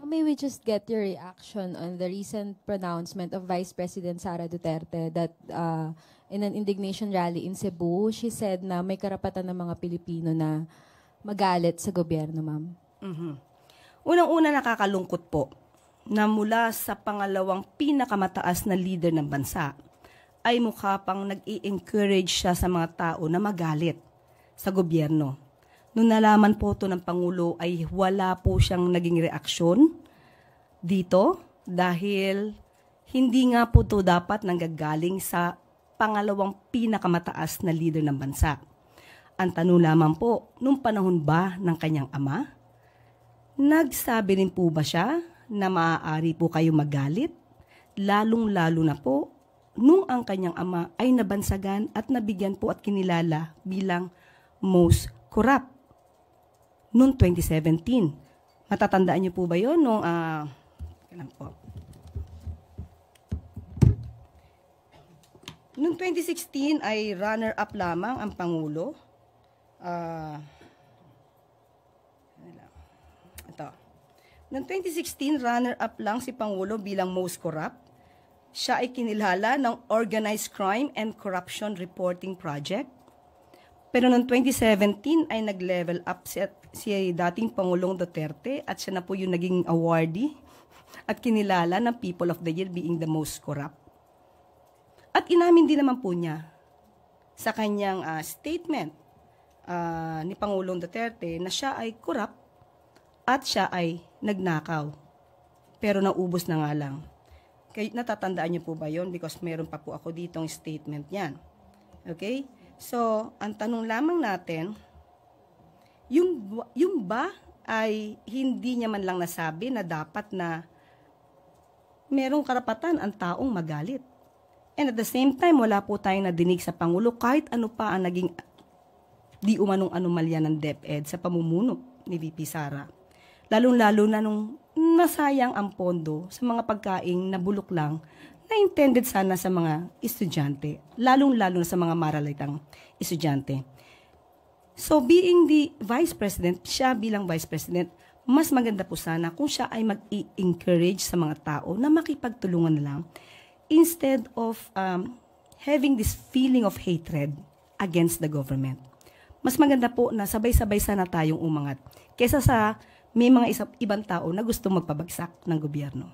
May we just get your reaction on the recent pronouncement of Vice President Sara Duterte that in an indignation rally in Cebu, she said na may karapatan ng mga Pilipino na magalit sa gobyerno, ma'am? Unang-una, nakakalungkot po na mula sa pangalawang pinakamataas na leader ng bansa ay mukha pang nag-i-encourage siya sa mga tao na magalit sa gobyerno. Nung nalaman po ito ng Pangulo ay wala po siyang naging reaksyon dito dahil hindi nga po ito dapat nanggagaling sa pangalawang pinakamataas na leader ng bansa. Ang tanong lamang po, nung panahon ba ng kanyang ama, nagsabi rin po ba siya na maaari po kayo magalit? Lalong-lalo na po nung ang kanyang ama ay nabansagan at nabigyan po at kinilala bilang most corrupt noong 2017. Matatandaan niyo po ba yun? Noong 2016 ay runner-up lamang ang Pangulo. Noong 2016, runner-up lang si Pangulo bilang most corrupt. Siya ay kinilala ng Organized Crime and Corruption Reporting Project. Pero noong 2017 ay nag-level up si dating Pangulong Duterte at siya na po yung naging awardee at kinilala ng People of the Year being the most corrupt. At inamin din naman po niya sa kanyang statement ni Pangulong Duterte na siya ay corrupt at siya ay nagnakaw. Pero naubos na nga lang. Natatandaan niyo po ba yon? Because meron pa po ako ditong statement niyan. Okay? So, ang tanong lamang natin, yung ba ay hindi niya man lang nasabi na dapat na merong karapatan ang taong magalit. And at the same time, wala po tayong nadinig sa Pangulo kahit ano pa ang naging di umanong anomalya ng DepEd sa pamumuno ni VP Sara. Lalong-lalo na nung nasayang ang pondo sa mga pagkaing nabulok lang na intended sana sa mga estudyante, lalong-lalo na sa mga maralitang estudyante. So being the Vice President, siya bilang Vice President, mas maganda po sana kung siya ay mag-i-encourage sa mga tao na makipagtulungan na lang instead of having this feeling of hatred against the government. Mas maganda po na sabay-sabay sana tayong umangat kaysa sa may mga ibang tao na gusto magpabagsak ng gobyerno.